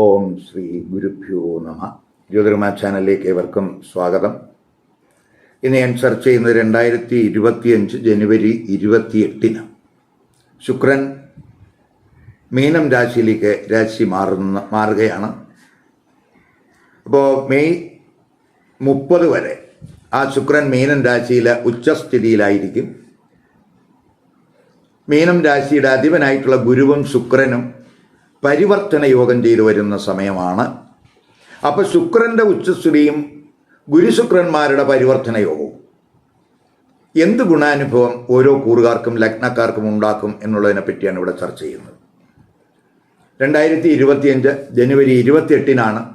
ഓം ശ്രീ ഗുരുഭ്യോ നമ. ജ്യോതിർമ ചാനലിലേക്ക് ഏവർക്കും സ്വാഗതം. ഇന്ന് ഞാൻ ചർച്ച ചെയ്യുന്നത് 2025 ജനുവരി 28 ശുക്രൻ മീനം രാശിയിലേക്ക് രാശി മാറുകയാണ്. അപ്പോൾ മെയ് 30 വരെ ആ ശുക്രൻ മീനം രാശിയിലെ ഉച്ചസ്ഥിതിയിലായിരിക്കും. മീനം രാശിയുടെ അധിപനായിട്ടുള്ള ഗുരുവും ശുക്രനും പരിവർത്തന യോഗം ചെയ്തു വരുന്ന സമയമാണ്. അപ്പോൾ ശുക്രൻ്റെ ഉച്ചസ്ഥിതിയും ഗുരുശുക്രന്മാരുടെ പരിവർത്തന യോഗവും എന്ത് ഗുണാനുഭവം ഓരോ കൂറുകാർക്കും ലഗ്നക്കാർക്കും ഉണ്ടാക്കും എന്നുള്ളതിനെ പറ്റിയാണ് ഇവിടെ ചർച്ച ചെയ്യുന്നത്. 2025 ജനുവരി 28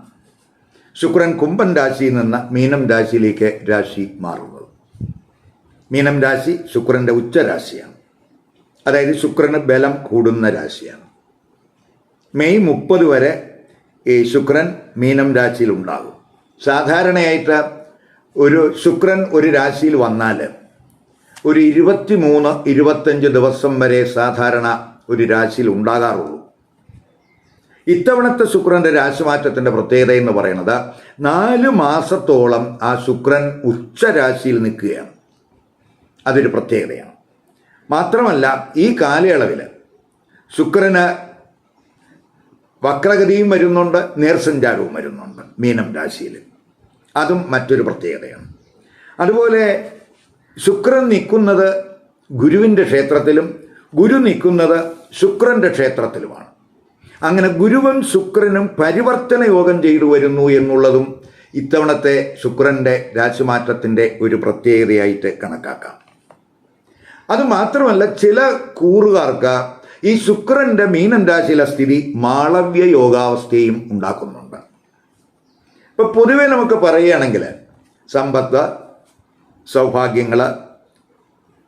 ശുക്രൻ കുംഭൻ രാശിയിൽ നിന്ന് മീനം രാശിയിലേക്ക് രാശി മാറുന്നത്. മീനം രാശി ശുക്രൻ്റെ ഉച്ചരാശിയാണ്, അതായത് ശുക്രന് ബലം കൂടുന്ന രാശിയാണ്. മെയ് 30 വരെ ഈ ശുക്രൻ മീനം രാശിയിൽ ഉണ്ടാകും. സാധാരണയായിട്ട് ഒരു ശുക്രൻ ഒരു രാശിയിൽ വന്നാൽ ഒരു 23-25 ദിവസം വരെ സാധാരണ ഒരു രാശിയിൽ ഉണ്ടാകാറുള്ളൂ. ഇത്തവണത്തെ ശുക്രൻ്റെ രാശിമാറ്റത്തിൻ്റെ പ്രത്യേകത എന്ന് പറയുന്നത് 4 മാസത്തോളം ആ ശുക്രൻ ഉച്ചരാശിയിൽ നിൽക്കുകയാണ്. അതൊരു പ്രത്യേകതയാണ്. മാത്രമല്ല ഈ കാലയളവിൽ ശുക്രന് വക്രഗതിയും വരുന്നുണ്ട്, നേർസഞ്ചാരവും വരുന്നുണ്ട് മീനം രാശിയിൽ. അതും മറ്റൊരു പ്രത്യേകതയാണ്. അതുപോലെ ശുക്രൻ നിൽക്കുന്നത് ഗുരുവിൻ്റെ ക്ഷേത്രത്തിലും ഗുരു നിൽക്കുന്നത് ശുക്രൻ്റെ ക്ഷേത്രത്തിലുമാണ്. അങ്ങനെ ഗുരുവും ശുക്രനും പരിവർത്തന യോഗം ചെയ്തു വരുന്നു എന്നുള്ളതും ഇത്തവണത്തെ ശുക്രൻ്റെ രാശിമാറ്റത്തിൻ്റെ ഒരു പ്രത്യേകതയായിട്ട് കണക്കാക്കാം. അതുമാത്രമല്ല ചില കൂറുകാർക്ക് ഈ ശുക്രൻ്റെ മീനം രാശിയിലെ സ്ഥിതി മാളവ്യ യോഗാവസ്ഥയും ഉണ്ടാക്കുന്നുണ്ട്. ഇപ്പം പൊതുവെ നമുക്ക് പറയുകയാണെങ്കിൽ സമ്പത്ത്, സൗഭാഗ്യങ്ങൾ,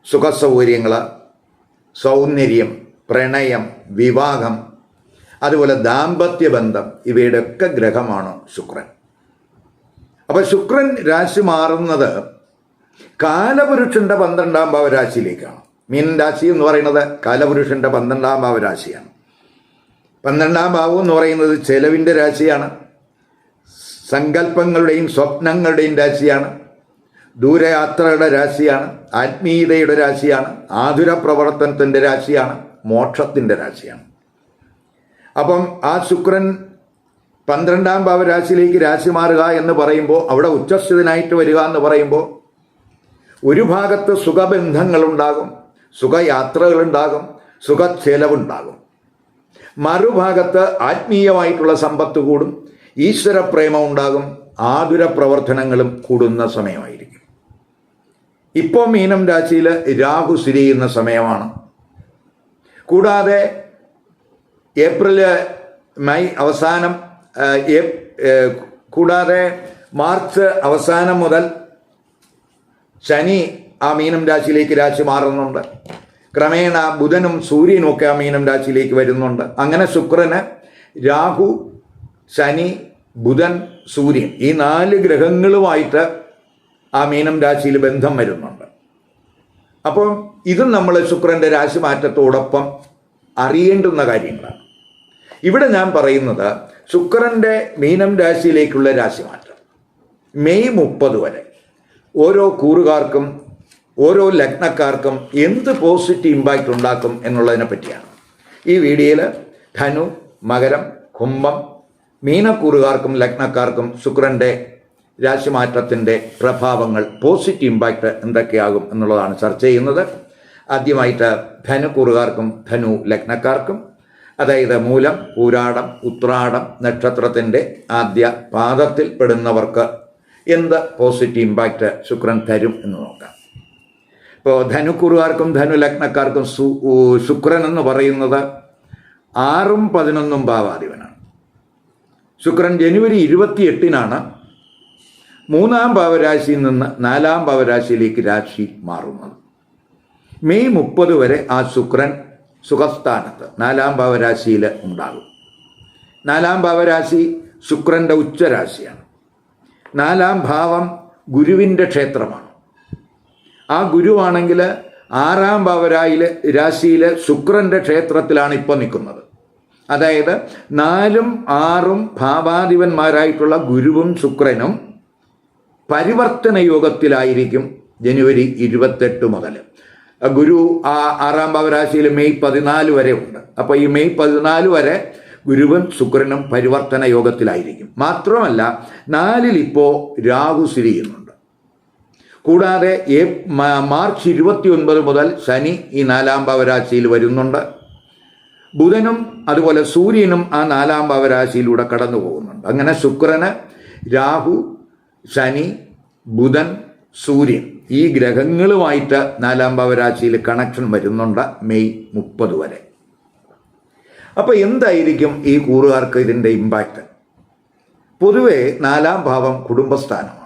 സുഖസൗകര്യങ്ങൾ, സൗന്ദര്യം, പ്രണയം, വിവാഹം, അതുപോലെ ദാമ്പത്യ ബന്ധം, ഇവയുടെയൊക്കെ ഗ്രഹമാണ് ശുക്രൻ. അപ്പോൾ ശുക്രൻ രാശി മാറുന്നത് കാലപുരുഷൻ്റെ 12ാം ഭാവരാശിയിലേക്കാണ്. മീനൻ രാശി എന്ന് പറയുന്നത് കാലപുരുഷൻ്റെ 12ാം ഭാവരാശിയാണ്. 12ാം ഭാവം എന്ന് പറയുന്നത് ചെലവിൻ്റെ രാശിയാണ്, സങ്കല്പങ്ങളുടെയും സ്വപ്നങ്ങളുടെയും രാശിയാണ്, ദൂരയാത്രയുടെ രാശിയാണ്, ആത്മീയതയുടെ രാശിയാണ്, ആതുര പ്രവർത്തനത്തിൻ്റെ രാശിയാണ്, മോക്ഷത്തിൻ്റെ രാശിയാണ്. അപ്പം ആ ശുക്രൻ 12ാം ഭാവരാശിയിലേക്ക് രാശി മാറുക എന്ന് പറയുമ്പോൾ, അവിടെ ഉച്ചസ്ഥിതനായിട്ട് വരിക എന്ന് പറയുമ്പോൾ ഒരു ഭാഗത്ത് സുഖബന്ധങ്ങളുണ്ടാകും, സുഖയാത്രകളുണ്ടാകും, സുഖച്ചെലവുണ്ടാകും. മറുഭാഗത്ത് ആത്മീയമായിട്ടുള്ള സമ്പത്ത് കൂടും, ഈശ്വരപ്രേമം ഉണ്ടാകും, ആതുര പ്രവർത്തനങ്ങളും കൂടുന്ന സമയമായിരിക്കും. ഇപ്പോൾ മീനം രാശിയിൽ രാഹു സ്ഥിതി ചെയ്യുന്ന സമയമാണ്. കൂടാതെ ഏപ്രിൽ മെയ് അവസാനം കൂടാതെ മാർച്ച് അവസാനം മുതൽ ശനി ആ മീനം രാശിയിലേക്ക് രാശി മാറുന്നുണ്ട്. ക്രമേണ ബുധനും സൂര്യനും ഒക്കെ ആ മീനം രാശിയിലേക്ക് വരുന്നുണ്ട്. അങ്ങനെ ശുക്രന് രാഹു, ശനി, ബുധൻ, സൂര്യൻ ഈ 4 ഗ്രഹങ്ങളുമായിട്ട് ആ മീനം രാശിയിൽ ബന്ധം വരുന്നുണ്ട്. അപ്പം ഇതും നമ്മൾ ശുക്രൻ്റെ രാശി മാറ്റത്തോടൊപ്പം അറിയേണ്ടുന്ന കാര്യങ്ങളാണ്. ഇവിടെ ഞാൻ പറയുന്നത് ശുക്രൻ്റെ മീനം രാശിയിലേക്കുള്ള രാശിമാറ്റം മെയ് 30 വരെ ഓരോ കൂറുകാർക്കും ഓരോ ലഗ്നക്കാർക്കും എന്ത് പോസിറ്റീവ് ഇമ്പാക്റ്റ് ഉണ്ടാക്കും എന്നുള്ളതിനെ പറ്റിയാണ് ഈ വീഡിയോയിൽ ധനു, മകരം, കുംഭം, മീനക്കൂറുകാർക്കും ലഗ്നക്കാർക്കും ശുക്രൻ്റെ രാശിമാറ്റത്തിൻ്റെ പ്രഭാവങ്ങൾ, പോസിറ്റീവ് ഇമ്പാക്റ്റ് എന്തൊക്കെയാകും എന്നുള്ളതാണ് ചർച്ച ചെയ്യുന്നത്. ആദ്യമായിട്ട് ധനുക്കൂറുകാർക്കും ധനു ലഗ്നക്കാർക്കും, അതായത് മൂലം, പൂരാടം, ഉത്രാടം നക്ഷത്രത്തിൻ്റെ ആദ്യ പാദത്തിൽ പെടുന്നവർക്ക് എന്ത് പോസിറ്റീവ് ഇമ്പാക്റ്റ് ശുക്രൻ തരും എന്ന് നോക്കാം. ഇപ്പോൾ ധനുക്കുറുകാർക്കും ധനു ലഗ്നക്കാർക്കും ശുക്രൻ എന്ന് പറയുന്നത് 6ഉം 11ഉം ഭാവാധിപനാണ്. ശുക്രൻ ജനുവരി 28 3ാം ഭാവരാശിയിൽ നിന്ന് 4ാം ഭാവരാശിയിലേക്ക് രാശി മാറുന്നത്. മെയ് 30 വരെ ആ ശുക്രൻ സുഖസ്ഥാനത്ത് 4ാം ഭാവരാശിയിൽ ഉണ്ടാകും. 4ാം ഭാവരാശി ശുക്രൻ്റെ ഉച്ചരാശിയാണ്. 4ാം ഭാവം ഗുരുവിൻ്റെ ക്ഷേത്രമാണ്. ആ ഗുരുവാണെങ്കിൽ 6ാം ഭാവരാശിയിൽ ശുക്രൻ്റെ ക്ഷേത്രത്തിലാണ് ഇപ്പോൾ നിൽക്കുന്നത്. അതായത് 4ഉം 6ഉം ഭാവാധിപന്മാരായിട്ടുള്ള ഗുരുവും ശുക്രനും പരിവർത്തന യോഗത്തിലായിരിക്കും ജനുവരി 28 മുതൽ. ഗുരു 6ാം ഭാവരാശിയിൽ മെയ് 14 വരെ ഉണ്ട്. അപ്പോൾ ഈ മെയ് 14 വരെ ഗുരുവും ശുക്രനും പരിവർത്തന യോഗത്തിലായിരിക്കും. മാത്രമല്ല 4ൽ ഇപ്പോൾ രാഹു സ്ഥിതി ചെയ്യുന്നുണ്ട്. കൂടാതെ മാർച്ച് 29 മുതൽ ശനി ഈ 4ാം ഭാവരാശിയിൽ വരുന്നുണ്ട്. ബുധനും അതുപോലെ സൂര്യനും ആ 4ാം ഭാവരാശിയിലൂടെ കടന്നു പോകുന്നുണ്ട്. അങ്ങനെ ശുക്രന്, രാഹു, ശനി, ബുധൻ, സൂര്യൻ ഈ ഗ്രഹങ്ങളുമായിട്ട് 4ാം ഭാവരാശിയിൽ കണക്ഷൻ വരുന്നുണ്ട് മെയ് 30 വരെ. അപ്പോൾ എന്തായിരിക്കും ഈ കൂറുകാർക്ക് ഇതിൻ്റെ ഇമ്പാക്റ്റ്? പൊതുവെ 4ാം ഭാവം കുടുംബസ്ഥാനമാണ്.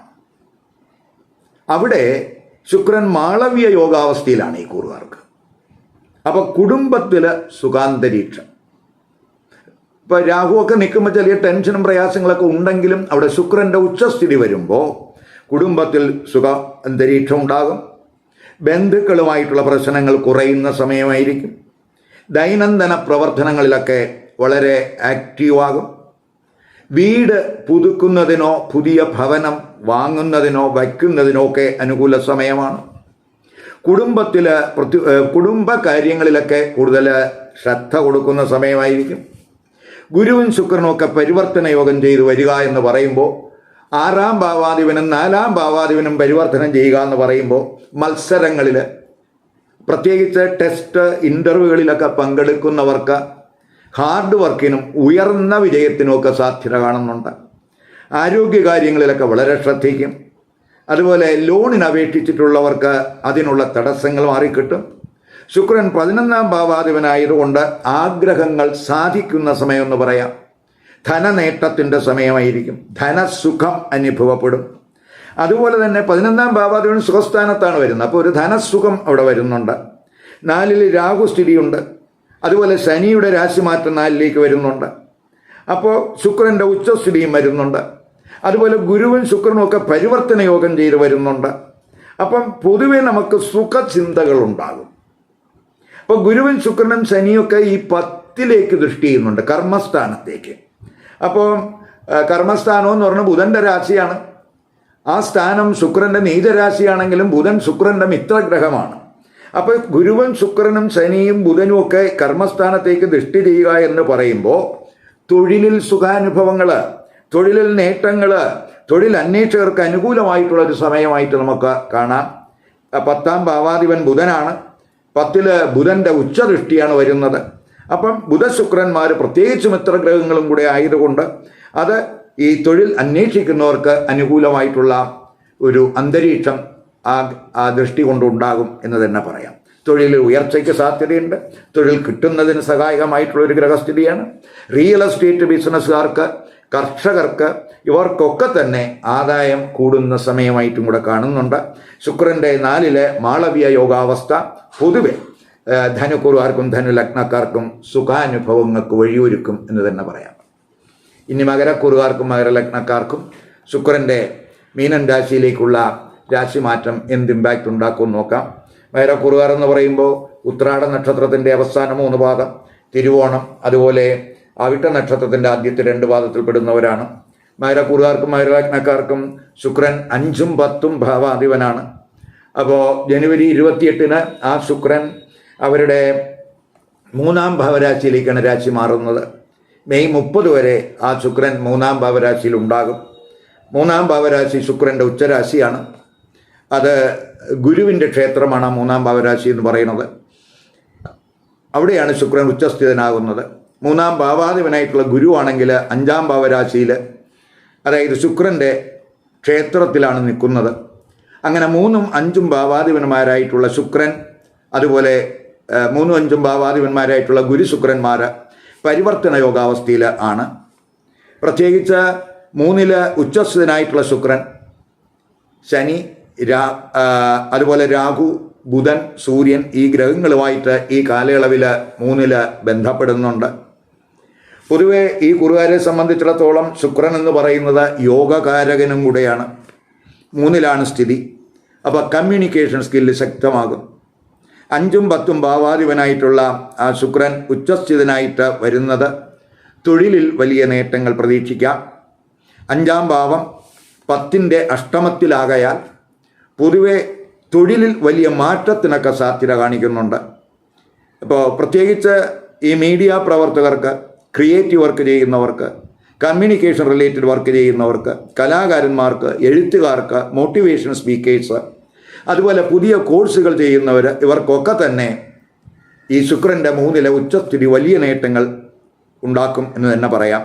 അവിടെ ശുക്രൻ മാളവ്യ യോഗാവസ്ഥയിലാണ് ഈ കൂറുകാർക്ക്. അപ്പോൾ കുടുംബത്തിൽ സുഖാന്തരീക്ഷം. ഇപ്പോൾ രാഹുവൊക്കെ നിൽക്കുമ്പോൾ ചെറിയ ടെൻഷനും പ്രയാസങ്ങളൊക്കെ ഉണ്ടെങ്കിലും അവിടെ ശുക്രൻ്റെ ഉച്ചസ്ഥിതി വരുമ്പോൾ കുടുംബത്തിൽ സുഖ അന്തരീക്ഷം ഉണ്ടാകും. ബന്ധുക്കളുമായിട്ടുള്ള പ്രശ്നങ്ങൾ കുറയുന്ന സമയമായിരിക്കും. ദൈനംദിന പ്രവർത്തനങ്ങളിലൊക്കെ വളരെ ആക്റ്റീവാകും. വീട് പുതുക്കുന്നതിനോ പുതിയ ഭവനം വാങ്ങുന്നതിനോ വയ്ക്കുന്നതിനോ ഒക്കെ അനുകൂല സമയമാണ്. കുടുംബത്തിൽ കുടുംബ കാര്യങ്ങളിലൊക്കെ കൂടുതൽ ശ്രദ്ധ കൊടുക്കുന്ന സമയമായിരിക്കും. ഗുരുവും ശുക്രനും ഒക്കെ പരിവർത്തന യോഗം ചെയ്തു വരിക എന്ന് പറയുമ്പോൾ 6ാം ഭാവാധിപനും 4ാം ഭാവാധിപനും പരിവർത്തനം ചെയ്യുക എന്ന് പറയുമ്പോൾ മത്സരങ്ങളിൽ, പ്രത്യേകിച്ച് ടെസ്റ്റ് ഇൻ്റർവ്യൂകളിലൊക്കെ പങ്കെടുക്കുന്നവർക്ക് ഹാർഡ് വർക്കിനും ഉയർന്ന വിജയത്തിനുമൊക്കെ സാധ്യത കാണുന്നുണ്ട്. ആരോഗ്യകാര്യങ്ങളിലൊക്കെ വളരെ ശ്രദ്ധിക്കും. അതുപോലെ ലോണിന് അപേക്ഷിച്ചിട്ടുള്ളവർക്ക് അതിനുള്ള തടസ്സങ്ങൾ മാറിക്കിട്ടും. ശുക്രൻ 11ാം ഭാവാധിപനായതുകൊണ്ട് ആഗ്രഹങ്ങൾ സാധിക്കുന്ന സമയമെന്ന് പറയാം. ധനനേട്ടത്തിൻ്റെ സമയമായിരിക്കും. ധനസുഖം അനുഭവപ്പെടും. അതുപോലെ തന്നെ 11ാം ഭാവാധിപൻ സുഖസ്ഥാനത്താണ് വരുന്നത്. അപ്പോൾ ഒരു ധനസുഖം അവിടെ വരുന്നുണ്ട്. 4ൽ രാഹു സ്ഥിതിയുണ്ട്. അതുപോലെ ശനിയുടെ രാശിമാറ്റം 4ലേക്ക് വരുന്നുണ്ട്. അപ്പോൾ ശുക്രൻ്റെ ഉച്ചസ്ഥിതിയും വരുന്നുണ്ട്. അതുപോലെ ഗുരുവും ശുക്രനും ഒക്കെ പരിവർത്തന യോഗം ചെയ്ത് വരുന്നുണ്ട്. അപ്പം പൊതുവെ നമുക്ക് സുഖചിന്തകൾ ഉണ്ടാകും. അപ്പോൾ ഗുരുവും ശുക്രനും ശനിയൊക്കെ ഈ 10ലേക്ക് ദൃഷ്ടി ചെയ്യുന്നുണ്ട്, കർമ്മസ്ഥാനത്തേക്ക്. അപ്പോൾ കർമ്മസ്ഥാനം എന്ന് പറഞ്ഞാൽ ബുധൻ്റെ രാശിയാണ്. ആ സ്ഥാനം ശുക്രൻ്റെ നീചരാശിയാണെങ്കിലും ബുധൻ ശുക്രൻ്റെ മിത്രഗ്രഹമാണ്. അപ്പോൾ ഗുരുവും ശുക്രനും ശനിയും ബുധനും ഒക്കെ കർമ്മസ്ഥാനത്തേക്ക് ദൃഷ്ടി ചെയ്യുക എന്ന് പറയുമ്പോൾ തൊഴിലിൽ സുഖാനുഭവങ്ങൾ, തൊഴിലിൽ നേട്ടങ്ങൾ, തൊഴിൽ അന്വേഷകർക്ക് അനുകൂലമായിട്ടുള്ളൊരു സമയമായിട്ട് നമുക്ക് കാണാം. 10ാം ഭാവാധിപൻ ബുധനാണ്. 10ൽ ബുധൻ്റെ ഉച്ചദൃഷ്ടിയാണ് വരുന്നത്. അപ്പം ബുധശുക്രന്മാർ പ്രത്യേകിച്ച് മിത്രഗ്രഹങ്ങളും കൂടെ ആയതുകൊണ്ട് അത് ഈ തൊഴിൽ അന്വേഷിക്കുന്നവർക്ക് അനുകൂലമായിട്ടുള്ള ഒരു അന്തരീക്ഷം ആ ദൃഷ്ടി കൊണ്ടുണ്ടാകും എന്ന് തന്നെ പറയാം. തൊഴിലിൽ ഉയർച്ചയ്ക്ക് സാധ്യതയുണ്ട്. തൊഴിൽ കിട്ടുന്നതിന് സഹായകമായിട്ടുള്ളൊരു ഗ്രഹസ്ഥിതിയാണ്. റിയൽ എസ്റ്റേറ്റ് ബിസിനസ്സുകാർക്ക്, കർഷകർക്ക് ഇവർക്കൊക്കെ തന്നെ ആദായം കൂടുന്ന സമയമായിട്ടും കൂടെ കാണുന്നുണ്ട്. ശുക്രൻ്റെ 4ലെ മാളവ്യ യോഗാവസ്ഥ പൊതുവെ ധനുക്കുറുകാർക്കും ധനുലഗ്നക്കാർക്കും സുഖാനുഭവങ്ങൾക്ക് വഴിയൊരുക്കും എന്ന് തന്നെ പറയാം. ഇനി മകരക്കുറുകാർക്കും മകരലഗ്നക്കാർക്കും ശുക്രൻ്റെ മീനൻ രാശിയിലേക്കുള്ള രാശിമാറ്റം എന്ത് ഇമ്പാക്റ്റ് ഉണ്ടാക്കുമെന്ന് നോക്കാം. മകരക്കുറുകാർ എന്ന് പറയുമ്പോൾ ഉത്രാട നക്ഷത്രത്തിൻ്റെ അവസാന 3 പാദം, തിരുവോണം, അതുപോലെ അവിട്ട നക്ഷത്രത്തിൻ്റെ ആദ്യത്തെ 2 പാദത്തിൽപ്പെടുന്നവരാണ്. മകരക്കുറുകാർക്കും മകരലഗ്നക്കാർക്കും ശുക്രൻ 5ഉം 10ഉം ഭാവാധിപനാണ്. അപ്പോൾ ജനുവരി 28-ന് ആ ശുക്രൻ അവരുടെ 3ാം ഭാവരാശിയിലേക്കാണ് രാശി മാറുന്നത്. മെയ് 30 വരെ ആ ശുക്രൻ 3ാം ഭാവരാശിയിൽ ഉണ്ടാകും. 3ാം ഭാവരാശി ശുക്രൻ്റെ ഉച്ചരാശിയാണ്. അത് ഗുരുവിൻ്റെ ക്ഷേത്രമാണ് 3ാം ഭാവരാശി എന്ന് പറയുന്നത്. അവിടെയാണ് ശുക്രൻ ഉച്ചസ്ഥിതനാകുന്നത്. 3ാം ഭാവാധിപനായിട്ടുള്ള ഗുരുവാണെങ്കിൽ 5ാം ഭാവരാശിയിൽ, അതായത് ശുക്രൻ്റെ ക്ഷേത്രത്തിലാണ് നിൽക്കുന്നത്. അങ്ങനെ 3ഉം 5ഉം ഭാവാധിപന്മാരായിട്ടുള്ള ശുക്രൻ, അതുപോലെ 3ഉം 5ഉം ഭാവാധിപന്മാരായിട്ടുള്ള ഗുരുശുക്രന്മാർ പരിവർത്തന യോഗാവസ്ഥയിൽ ആണ്. പ്രത്യേകിച്ച് 3ൽ ഉച്ചസ്ഥിതനായിട്ടുള്ള ശുക്രൻ, ശനി, അതുപോലെ രാഹു, ബുധൻ, സൂര്യൻ ഈ ഗ്രഹങ്ങളുമായിട്ട് ഈ കാലയളവിൽ 3ൽ ബന്ധപ്പെടുന്നുണ്ട്. പൊതുവെ ഈ കുറുകാരെ സംബന്ധിച്ചിടത്തോളം ശുക്രൻ എന്ന് പറയുന്നത് യോഗകാരകനും കൂടെയാണ്. 3ലാണ് സ്ഥിതി. അപ്പോൾ കമ്മ്യൂണിക്കേഷൻ സ്കില്ല് ശക്തമാകും. 5ഉം 10ഉം ഭാവാധിപനായിട്ടുള്ള ആ ശുക്രൻ ഉച്ചസ്ഥിതനായിട്ട് വരുന്നത് തൊഴിലിൽ വലിയ നേട്ടങ്ങൾ പ്രതീക്ഷിക്കാം. 5-ാം ഭാവം 10ന്റെ അഷ്ടമത്തിലാകയാൽ പൊതുവെ തൊഴിലിൽ വലിയ മാറ്റത്തിനൊക്കെ സാധ്യത കാണിക്കുന്നുണ്ട്. ഇപ്പോൾ പ്രത്യേകിച്ച് ഈ മീഡിയ പ്രവർത്തകർക്ക്, ക്രിയേറ്റീവ് വർക്ക് ചെയ്യുന്നവർക്ക്, കമ്മ്യൂണിക്കേഷൻ റിലേറ്റഡ് വർക്ക് ചെയ്യുന്നവർക്ക്, കലാകാരന്മാർക്ക്, എഴുത്തുകാർക്ക്, മോട്ടിവേഷൻ സ്പീക്കേഴ്സ്, അതുപോലെ പുതിയ കോഴ്സുകൾ ചെയ്യുന്നവർ, ഇവർക്കൊക്കെ തന്നെ ഈ ശുക്രൻ്റെ 3ലെ ഉച്ചസ്ഥിതി വലിയ നേട്ടങ്ങൾ ഉണ്ടാക്കും എന്ന് തന്നെ പറയാം.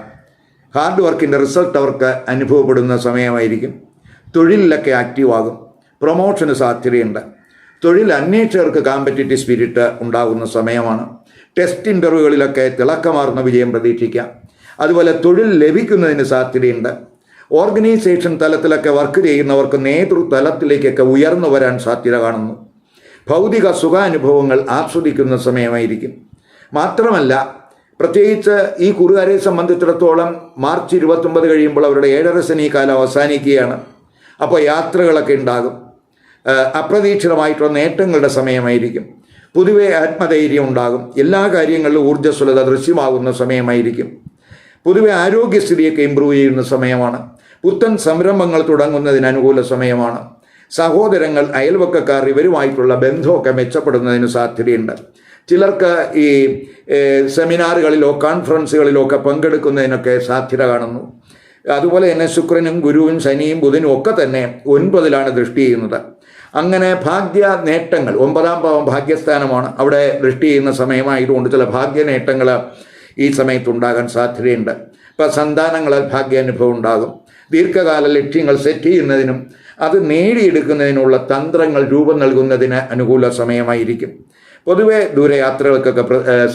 ഹാർഡ് വർക്കിൻ്റെ റിസൾട്ട് അവർക്ക് അനുഭവപ്പെടുന്ന സമയമായിരിക്കും. തൊഴിലിലൊക്കെ ആക്റ്റീവാകും. പ്രൊമോഷന് സാധ്യതയുണ്ട്. തൊഴിൽ അന്വേഷകർക്ക് കോമ്പറ്റീറ്റീവ് സ്പിരിറ്റ് ഉണ്ടാകുന്ന സമയമാണ്. ടെസ്റ്റ് ഇൻ്റർവ്യൂകളിലൊക്കെ തിളക്കമാർന്ന വിജയം പ്രതീക്ഷിക്കാം. അതുപോലെ തൊഴിൽ ലഭിക്കുന്നതിന് സാധ്യതയുണ്ട്. ഓർഗനൈസേഷൻ തലത്തിലൊക്കെ വർക്ക് ചെയ്യുന്നവർക്ക് നേതൃതലത്തിലേക്കൊക്കെ ഉയർന്നു വരാൻ സാധ്യത കാണുന്നു. ഭൗതിക സുഖാനുഭവങ്ങൾ ആസ്വദിക്കുന്ന സമയമായിരിക്കും. മാത്രമല്ല, പ്രത്യേകിച്ച് ഈ കുറുകാരെ സംബന്ധിച്ചിടത്തോളം മാർച്ച് 29 കഴിയുമ്പോൾ അവരുടെ 7.5 ശനി കാലം അവസാനിക്കുകയാണ്. അപ്പോൾ യാത്രകളൊക്കെ ഉണ്ടാകും. അപ്രതീക്ഷിതമായിട്ടുള്ള നേട്ടങ്ങളുടെ സമയമായിരിക്കും. പൊതുവെ ആത്മധൈര്യം ഉണ്ടാകും. എല്ലാ കാര്യങ്ങളിലും ഊർജ്ജസ്വലത ദൃശ്യമാകുന്ന സമയമായിരിക്കും. പൊതുവെ ആരോഗ്യസ്ഥിതിയൊക്കെ ഇമ്പ്രൂവ് ചെയ്യുന്ന സമയമാണ്. പുത്തൻ സംരംഭങ്ങൾ തുടങ്ങുന്നതിന് അനുകൂല സമയമാണ്. സഹോദരങ്ങൾ, അയൽവക്കക്കാർ ഇവരുമായിട്ടുള്ള ബന്ധമൊക്കെ മെച്ചപ്പെടുന്നതിന് സാധ്യതയുണ്ട്. ചിലർക്ക് ഈ സെമിനാറുകളിലോ കോൺഫറൻസുകളിലോ ഒക്കെ പങ്കെടുക്കുന്നതിനൊക്കെ സാധ്യത കാണുന്നു. അതുപോലെ തന്നെ ശുക്രനും ഗുരുവും ശനിയും ബുധനും ഒക്കെ തന്നെ 9ലാണ് ദൃഷ്ടി ചെയ്യുന്നത്. അങ്ങനെ ഭാഗ്യ നേട്ടങ്ങൾ, 9-ാം ഭാവം ഭാഗ്യസ്ഥാനമാണ്, അവിടെ ദൃഷ്ടി ചെയ്യുന്ന സമയമായതുകൊണ്ട് ചില ഭാഗ്യ നേട്ടങ്ങൾ ഈ സമയത്തുണ്ടാകാൻ സാധ്യതയുണ്ട്. ഇപ്പം സന്താനങ്ങളാൽ ഭാഗ്യാനുഭവം ഉണ്ടാകും. ദീർഘകാല ലക്ഷ്യങ്ങൾ സെറ്റ് ചെയ്യുന്നതിനും അത് നേടിയെടുക്കുന്നതിനുള്ള തന്ത്രങ്ങൾ രൂപം നൽകുന്നതിന് അനുകൂല സമയമായിരിക്കും. പൊതുവെ ദൂരയാത്രകൾക്കൊക്കെ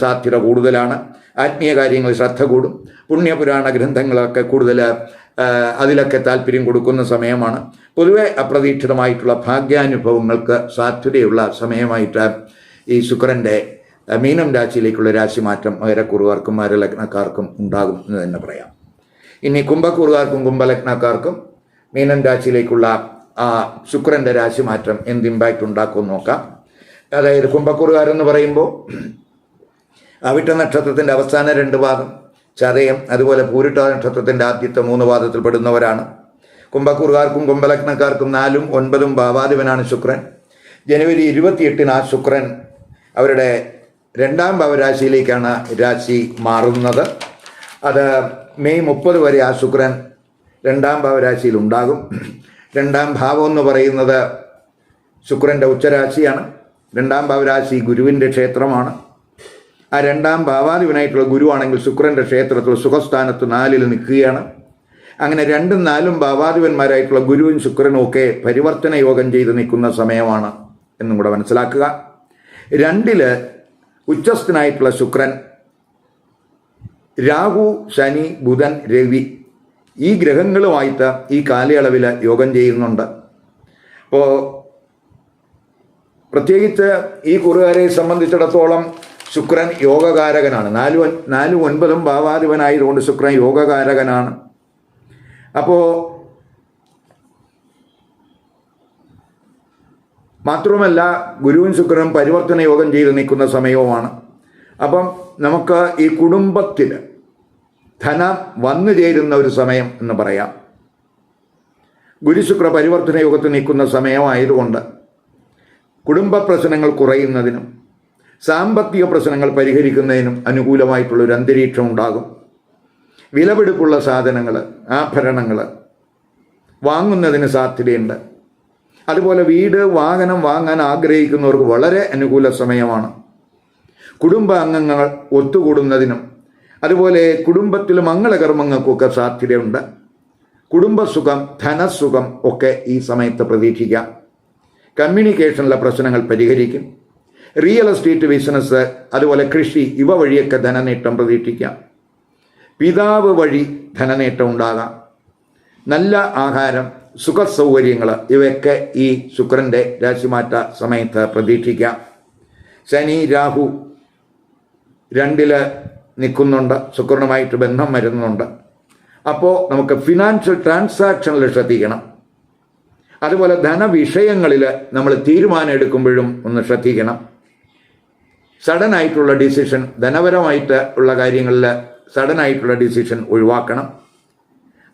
സാധ്യത കൂടുതലാണ്. ആത്മീയ കാര്യങ്ങളിൽ ശ്രദ്ധ കൂടും. പുണ്യപുരാണ ഗ്രന്ഥങ്ങളൊക്കെ കൂടുതൽ അതിലൊക്കെ താല്പര്യം കൊടുക്കുന്ന സമയമാണ്. പൊതുവെ അപ്രതീക്ഷിതമായിട്ടുള്ള ഭാഗ്യാനുഭവങ്ങൾക്ക് സാധ്യതയുള്ള സമയമായിട്ട് ഈ ശുക്രൻ്റെ മീനം രാശിയിലേക്കുള്ള രാശിമാറ്റം മകരക്കുറുകാർക്കും മകരലഗ്നക്കാർക്കും ഉണ്ടാകും എന്ന് തന്നെ പറയാം. ഇനി കുംഭക്കുറുകാർക്കും കുംഭലഗ്നക്കാർക്കും മീനം രാശിയിലേക്കുള്ള ശുക്രൻ്റെ രാശിമാറ്റം എന്ത് ഇമ്പാക്റ്റ് ഉണ്ടാക്കുമെന്ന് നോക്കാം. അതായത് കുംഭക്കുറുകാരെന്ന് പറയുമ്പോൾ അവിട്ട നക്ഷത്രത്തിൻ്റെ അവസാന 2 പാദം, ചതയം, അതുപോലെ പൂരിട്ട നക്ഷത്രത്തിൻ്റെ ആദ്യത്തെ 3 പാദത്തിൽ പെടുന്നവരാണ്. കുംഭക്കുറുകാർക്കും കുംഭലഗ്നക്കാർക്കും 4ഉം 9ഉം ഭാവാധിപനാണ് ശുക്രൻ. ജനുവരി 28-ന് ആ ശുക്രൻ അവരുടെ 2-ാം ഭാവരാശിയിലേക്കാണ് രാശി മാറുന്നത്. അത് മെയ് 30 വരെ ആ ശുക്രൻ 2-ാം ഭാവരാശിയിൽ ഉണ്ടാകും. 2-ാം ഭാവം എന്ന് പറയുന്നത് ശുക്രൻ്റെ ഉച്ചരാശിയാണ്. 2-ാം ഭാവരാശി ഗുരുവിൻ്റെ ക്ഷേത്രമാണ്. ആ 2-ാം ഭാവാധിപനായിട്ടുള്ള ഗുരുവാണെങ്കിൽ ശുക്രൻ്റെ ക്ഷേത്രത്തിൽ സുഖസ്ഥാനത്ത് 4-ൽ നിൽക്കുകയാണ്. അങ്ങനെ 2ഉം 4ഉം ഭാവാധിപന്മാരായിട്ടുള്ള ഗുരുവും ശുക്രനും ഒക്കെ പരിവർത്തന യോഗം ചെയ്ത് നിൽക്കുന്ന സമയമാണ് എന്നും കൂടെ മനസ്സിലാക്കുക. 2-ൽ ഉച്ചസ്ഥനായിട്ടുള്ള ശുക്രൻ രാഹു, ശനി, ബുധൻ, രവി ഈ ഗ്രഹങ്ങളുമായിട്ട് ഈ കാലയളവിൽ യോഗം ചെയ്യുന്നുണ്ട്. അപ്പോൾ പ്രത്യേകിച്ച് ഈ കുറുകാരെ സംബന്ധിച്ചിടത്തോളം ശുക്രൻ യോഗകാരകനാണ്. 4ഉം 9ഉം ഭാവാധിപനായതുകൊണ്ട് ശുക്രൻ യോഗകാരകനാണ്. അപ്പോൾ മാത്രവുമല്ല ഗുരുവും ശുക്രനും പരിവർത്തന യോഗം ചെയ്ത് നിൽക്കുന്ന സമയവുമാണ്. അപ്പം നമുക്ക് ഈ കുടുംബത്തിൽ ധനം വന്നു ചേരുന്ന ഒരു സമയം എന്ന് പറയാം. ഗുരുശുക്ര പരിവർത്തന യോഗത്തിൽ നിൽക്കുന്ന സമയമായതുകൊണ്ട് കുടുംബ പ്രശ്നങ്ങൾ കുറയുന്നതിനും സാമ്പത്തിക പ്രശ്നങ്ങൾ പരിഹരിക്കുന്നതിനും അനുകൂലമായിട്ടുള്ളൊരു അന്തരീക്ഷം ഉണ്ടാകും. വിലപിടിപ്പുള്ള സാധനങ്ങൾ, ആഭരണങ്ങൾ വാങ്ങുന്നതിന് സാധ്യതയുണ്ട്. അതുപോലെ വീട്, വാഹനം വാങ്ങാൻ ആഗ്രഹിക്കുന്നവർക്ക് വളരെ അനുകൂല സമയമാണ്. കുടുംബ അംഗങ്ങൾ ഒത്തുകൂടുന്നതിനും അതുപോലെ കുടുംബത്തിൽ മംഗളകർമ്മങ്ങൾക്കൊക്കെ സാധ്യതയുണ്ട്. കുടുംബസുഖം, ധനസുഖം ഒക്കെ ഈ സമയത്ത് പ്രതീക്ഷിക്കാം. കമ്മ്യൂണിക്കേഷനിലെ പ്രശ്നങ്ങൾ പരിഹരിക്കും. റിയൽ എസ്റ്റേറ്റ് ബിസിനസ്, അതുപോലെ കൃഷി ഇവ വഴിയൊക്കെ ധനനേട്ടം പ്രതീക്ഷിക്കാം. പിതാവ് വഴി ധനനേട്ടം ഉണ്ടാകാം. നല്ല ആഹാരം, സുഖസൗകര്യങ്ങൾ ഇവയൊക്കെ ഈ ശുക്രൻ്റെ രാശിമാറ്റ സമയത്ത് പ്രതീക്ഷിക്കാം. ശനി, രാഹു 2-ൽ നിൽക്കുന്നുണ്ട്, ശുക്രനുമായിട്ട് ബന്ധം വരുന്നുണ്ട്. അപ്പോൾ നമുക്ക് ഫിനാൻഷ്യൽ ട്രാൻസാക്ഷനിൽ ശ്രദ്ധിക്കണം. അതുപോലെ ധനവിഷയങ്ങളിൽ നമ്മൾ തീരുമാനം എടുക്കുമ്പോഴും ഒന്ന് ശ്രദ്ധിക്കണം. സഡനായിട്ടുള്ള ഡിസിഷൻ, ധനപരമായിട്ട് ഉള്ള കാര്യങ്ങളിൽ സഡനായിട്ടുള്ള ഡിസിഷൻ ഒഴിവാക്കണം.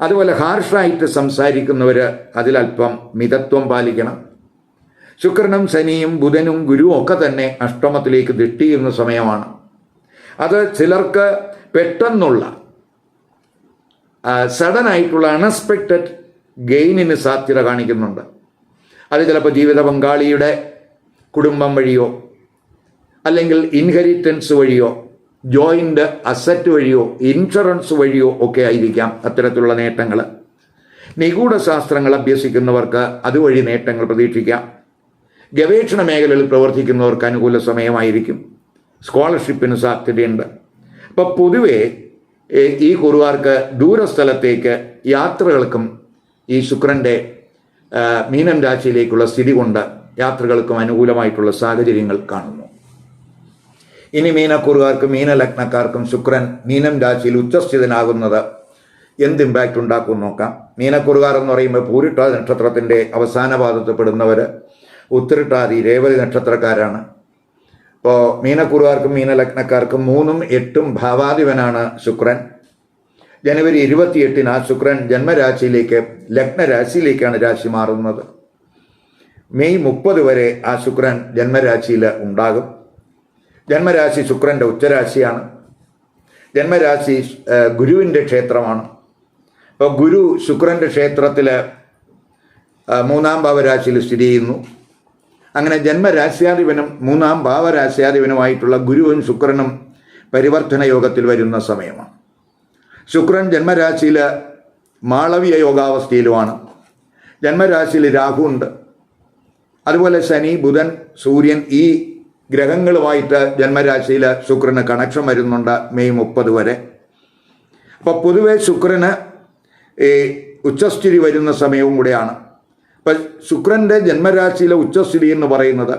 അതുപോലെ ഹാർഷായിട്ട് സംസാരിക്കുന്നവർ അതിലല്പം മിതത്വം പാലിക്കണം. ശുക്രനും ശനിയും ബുധനും ഗുരുവും ഒക്കെ തന്നെ അഷ്ടമത്തിലേക്ക് ദൃഷ്ടി ചെയ്യുന്ന സമയമാണ്. അത് ചിലർക്ക് പെട്ടെന്നുള്ള സഡനായിട്ടുള്ള അൺഎക്സ്പെക്റ്റഡ് ഗെയിനിന് സാധ്യത കാണിക്കുന്നുണ്ട്. അത് ചിലപ്പോൾ ജീവിത പങ്കാളിയുടെ കുടുംബം വഴിയോ അല്ലെങ്കിൽ ഇൻഹെറിറ്റൻസ് വഴിയോ ജോയിൻ്റ് അസറ്റ് വഴിയോ ഇൻഷുറൻസ് വഴിയോ ഒക്കെ ആയിരിക്കാം അത്തരത്തിലുള്ള നേട്ടങ്ങൾ. നിഗൂഢ ശാസ്ത്രങ്ങൾ അഭ്യസിക്കുന്നവർക്ക് അതുവഴി നേട്ടങ്ങൾ പ്രതീക്ഷിക്കാം. ഗവേഷണ മേഖലയിൽ പ്രവർത്തിക്കുന്നവർക്ക് അനുകൂല സമയമായിരിക്കും. സ്കോളർഷിപ്പിന് സാധ്യതയുണ്ട്. അപ്പോൾ പൊതുവെ ഈ കുറുകാർക്ക് ദൂരസ്ഥലത്തേക്ക് യാത്രകൾക്കും ഈ ശുക്രൻ്റെ മീനം രാശിയിലേക്കുള്ള സ്ഥിതി കൊണ്ട് യാത്രകൾക്കും അനുകൂലമായിട്ടുള്ള സാഹചര്യങ്ങൾ കാണുന്നു. ഇനി മീനക്കുറുകാർക്കും മീനലഗ്നക്കാർക്കും ശുക്രൻ മീനം രാശിയിൽ ഉച്ചസ്ഥിതനാകുന്നത് എന്ത് ഇമ്പാക്റ്റ് ഉണ്ടാക്കും നോക്കാം. മീനക്കുറുകാർ എന്ന് പറയുമ്പോൾ പൂരിട്ടാതി നക്ഷത്രത്തിൻ്റെ അവസാന പാദത്തിൽപ്പെടുന്നവർ ഉത്തരട്ടാതി രേവതി നക്ഷത്രക്കാരാണ്. അപ്പോൾ മീനക്കുറുകാർക്കും മീനലഗ്നക്കാർക്കും 3ഉം 8ഉം ഭാവാധിപനാണ് ശുക്രൻ. ജനുവരി 28 ആ ശുക്രൻ ജന്മരാശിയിലേക്ക് ലഗ്നരാശിയിലേക്കാണ് രാശി മാറുന്നത്. മെയ് 30 വരെ ആ ശുക്രൻ ജന്മരാശിയിൽ ഉണ്ടാകും. ജന്മരാശി ശുക്രൻ്റെ ഉച്ചരാശിയാണ്. ജന്മരാശി ഗുരുവിൻ്റെ ക്ഷേത്രമാണ്. അപ്പോൾ ഗുരു ശുക്രൻ്റെ ക്ഷേത്രത്തിൽ 3-ാം ഭാവരാശിയിൽ സ്ഥിതി ചെയ്യുന്നു. അങ്ങനെ ജന്മരാശ്യാധിപനും 3-ാം ഭാവരാശ്യാധിപനുമായിട്ടുള്ള ഗുരുവും ശുക്രനും പരിവർത്തന യോഗത്തിൽ വരുന്ന സമയമാണ്. ശുക്രൻ ജന്മരാശിയിൽ മാളവീയ യോഗാവസ്ഥയിലുമാണ്. ജന്മരാശിയിൽ രാഹുവുണ്ട്. അതുപോലെ ശനി, ബുധൻ, സൂര്യൻ ഈ ഗ്രഹങ്ങളുമായിട്ട് ജന്മരാശിയിൽ ശുക്രന് കണക്ഷൻ വരുന്നുണ്ട് മെയ് 30 വരെ. അപ്പോൾ പൊതുവെ ശുക്രന് ഉച്ചസ്ഥിതി വരുന്ന സമയവും കൂടെയാണ്. അപ്പം ശുക്രൻ്റെ ജന്മരാശിയിലെ ഉച്ചസ്ഥിതി എന്ന് പറയുന്നത്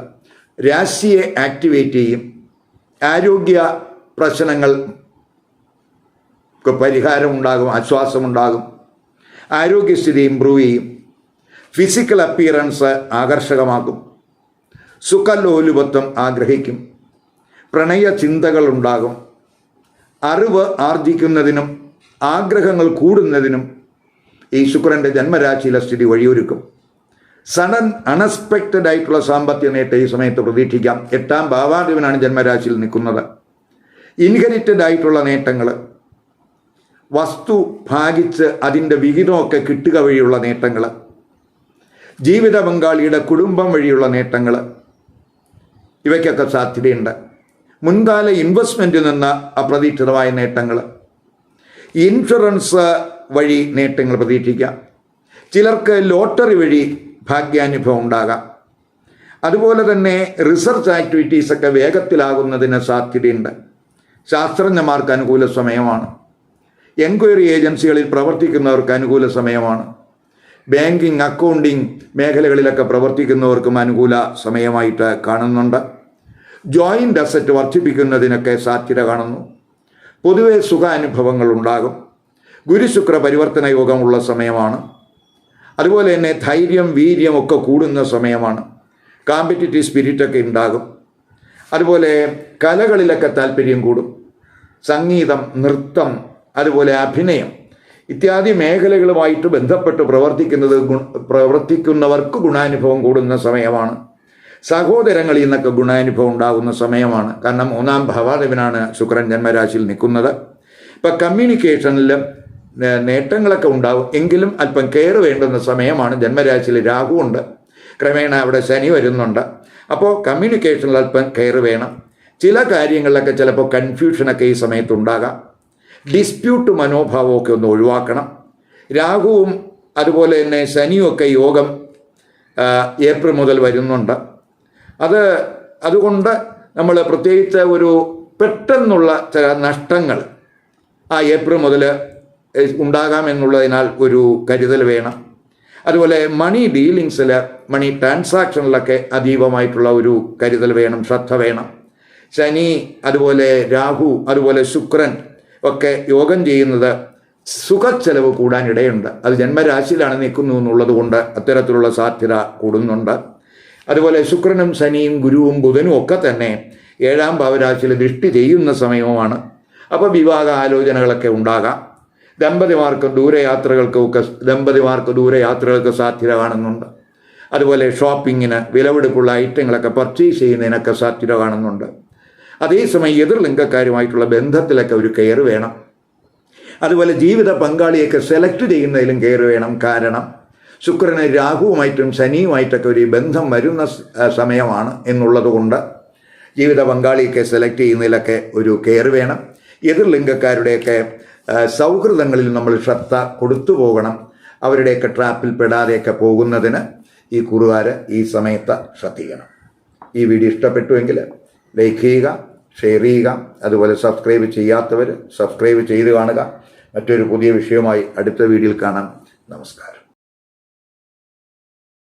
രാശിയെ ആക്ടിവേറ്റ് ചെയ്യും. ആരോഗ്യ പ്രശ്നങ്ങൾ പരിഹാരം ഉണ്ടാകും, ആശ്വാസമുണ്ടാകും. ആരോഗ്യസ്ഥിതി ഇമ്പ്രൂവ് ചെയ്യും. Physical appearance ആകർഷകമാക്കും. സുഖലോലുപത്വം ആഗ്രഹിക്കും. പ്രണയ ചിന്തകൾ ഉണ്ടാകും. അറിവ് ആർജിക്കുന്നതിനും ആഗ്രഹങ്ങൾ കൂടുന്നതിനും ഈ ശുക്രൻ്റെ ജന്മരാശിയിലെ സ്ഥിതി വഴിയൊരുക്കും. സഡൻ അൺഎക്സ്പെക്റ്റഡ് ആയിട്ടുള്ള സാമ്പത്തിക നേട്ടം ഈ സമയത്ത് പ്രതീക്ഷിക്കാം. 8-ാം ഭാവാധിപനാണ് ജന്മരാശിയിൽ നിൽക്കുന്നത്. ഇൻഹെറിറ്റഡ് ആയിട്ടുള്ള നേട്ടങ്ങൾ, വസ്തു ഭാഗിച്ച് അതിൻ്റെ വിഹിതമൊക്കെ കിട്ടുക വഴിയുള്ള നേട്ടങ്ങൾ, ജീവിത പങ്കാളിയുടെ കുടുംബം വഴിയുള്ള നേട്ടങ്ങൾ, ഇവയ്ക്കൊക്കെ സാധ്യതയുണ്ട്. മുൻകാല ഇൻവെസ്റ്റ്മെൻറ്റിൽ നിന്ന് അപ്രതീക്ഷിതമായ നേട്ടങ്ങൾ, ഇൻഷുറൻസ് വഴി നേട്ടങ്ങൾ പ്രതീക്ഷിക്കാം. ചിലർക്ക് ലോട്ടറി വഴി ഭാഗ്യാനുഭവം ഉണ്ടാകാം. അതുപോലെ തന്നെ റിസർച്ച് ആക്ടിവിറ്റീസൊക്കെ വേഗത്തിലാകുന്നതിന് സാധ്യതയുണ്ട്. ശാസ്ത്രജ്ഞന്മാർക്ക് അനുകൂല സമയമാണ്. എൻക്വയറി ഏജൻസികളിൽ പ്രവർത്തിക്കുന്നവർക്ക് അനുകൂല സമയമാണ്. ബാങ്കിങ്, അക്കൗണ്ടിങ് മേഖലകളിലൊക്കെ പ്രവർത്തിക്കുന്നവർക്കും അനുകൂല സമയമായിട്ട് കാണുന്നുണ്ട്. ജോയിൻ്റ് അസറ്റ് വർദ്ധിപ്പിക്കുന്നതിനൊക്കെ സാധ്യത കാണുന്നു. പൊതുവെ സുഖാനുഭവങ്ങൾ ഉണ്ടാകും. ഗുരുശുക്ര പരിവർത്തന യോഗമുള്ള സമയമാണ്. അതുപോലെ തന്നെ ധൈര്യം, വീര്യം ഒക്കെ കൂടുന്ന സമയമാണ്. കോമ്പറ്റിറ്റീവ് സ്പിരിറ്റൊക്കെ ഉണ്ടാകും. അതുപോലെ കലകളിലൊക്കെ താല്പര്യം കൂടും. സംഗീതം, നൃത്തം, അതുപോലെ അഭിനയം ഇത്യാദി മേഖലകളുമായിട്ട് ബന്ധപ്പെട്ട് പ്രവർത്തിക്കുന്നവർക്ക് ഗുണാനുഭവം കൂടുന്ന സമയമാണ്. സഹോദരങ്ങളിൽ നിന്നൊക്കെ ഗുണാനുഭവം ഉണ്ടാകുന്ന സമയമാണ്. കാരണം 3-ാം ഭാവാധിപനാണ് ശുക്രൻ ജന്മരാശിയിൽ നിൽക്കുന്നത്. ഇപ്പം കമ്മ്യൂണിക്കേഷനിൽ നേട്ടങ്ങളൊക്കെ ഉണ്ടാവും. എങ്കിലും അല്പം കെയർ വേണ്ടുന്ന സമയമാണ്. ജന്മരാശിയിൽ രാഹുവുണ്ട്. ക്രമേണ അവിടെ ശനി വരുന്നുണ്ട്. അപ്പോൾ കമ്മ്യൂണിക്കേഷനിൽ അല്പം കെയർ വേണം. ചില കാര്യങ്ങളിലൊക്കെ ചിലപ്പോൾ കൺഫ്യൂഷനൊക്കെ ഈ സമയത്തുണ്ടാകാം. ഡിസ്പ്യൂട്ട് മനോഭാവമൊക്കെ ഒന്ന് ഒഴിവാക്കണം. രാഹുവും അതുപോലെ തന്നെ ശനിയുമൊക്കെ യോഗം ഏപ്രിൽ മുതൽ വരുന്നുണ്ട്. അതുകൊണ്ട് നമ്മൾ പ്രത്യേകിച്ച് ഒരു പെട്ടെന്നുള്ള ചില നഷ്ടങ്ങൾ ആ ഏപ്രിൽ മുതൽ ഉണ്ടാകാമെന്നുള്ളതിനാൽ ഒരു കരുതൽ വേണം. അതുപോലെ മണി ഡീലിങ്സിൽ, മണി ട്രാൻസാക്ഷനിലൊക്കെ അതീവമായിട്ടുള്ള ഒരു കരുതൽ വേണം, ശ്രദ്ധ വേണം. ശനി, അതുപോലെ രാഹു, അതുപോലെ ശുക്രൻ ഒക്കെ യോഗം ചെയ്യുന്നത് സുഖച്ചെലവ് കൂടാനിടയുണ്ട്. അത് ജന്മരാശിയിലാണ് നിൽക്കുന്നു എന്നുള്ളത് കൊണ്ട് അത്തരത്തിലുള്ള സാധ്യത കൂടുന്നുണ്ട്. അതുപോലെ ശുക്രനും ശനിയും ഗുരുവും ബുധനും ഒക്കെ തന്നെ 7-ാം ഭാവരാശിയിൽ ദൃഷ്ടി ചെയ്യുന്ന സമയവുമാണ്. അപ്പോൾ വിവാഹ ആലോചനകളൊക്കെ ഉണ്ടാകാം. ദമ്പതിമാർക്ക് ദൂരയാത്രകൾക്ക് സാധ്യത കാണുന്നുണ്ട്. അതുപോലെ ഷോപ്പിങ്ങിന് വിലപിടിപ്പുള്ള ഐറ്റങ്ങളൊക്കെ പർച്ചേസ് ചെയ്യുന്നതിനൊക്കെ സാധ്യത കാണുന്നുണ്ട്. അതേസമയം എതിർലിംഗക്കാരുമായിട്ടുള്ള ബന്ധത്തിലൊക്കെ ഒരു കെയർ വേണം. അതുപോലെ ജീവിത പങ്കാളിയൊക്കെ സെലക്ട് ചെയ്യുന്നതിലും കെയർ വേണം. കാരണം ശുക്രന് രാഹുവുമായിട്ടും ശനിയുമായിട്ടൊക്കെ ഒരു ബന്ധം വരുന്ന സമയമാണ് എന്നുള്ളത് കൊണ്ട് ജീവിത പങ്കാളിയൊക്കെ സെലക്ട് ചെയ്യുന്നതിലൊക്കെ ഒരു കെയർ വേണം. എതിർലിംഗക്കാരുടെയൊക്കെ സൗഹൃദങ്ങളിൽ നമ്മൾ ശ്രദ്ധ കൊടുത്തു പോകണം. അവരുടെയൊക്കെ ട്രാപ്പിൽ പെടാതെയൊക്കെ പോകുന്നതിന് ഈ കുറുകാർ ഈ സമയത്ത് ശ്രദ്ധിക്കണം. ഈ വീഡിയോ ഇഷ്ടപ്പെട്ടുവെങ്കിൽ ലൈക്ക് ചെയ്യുക, ഷെയർ ചെയ്യുക. അതുപോലെ സബ്സ്ക്രൈബ് ചെയ്യാത്തവർ സബ്സ്ക്രൈബ് ചെയ്ത് കാണുക. മറ്റൊരു പുതിയ വിഷയവുമായി അടുത്ത വീഡിയോയിൽ കാണാം. നമസ്കാരം.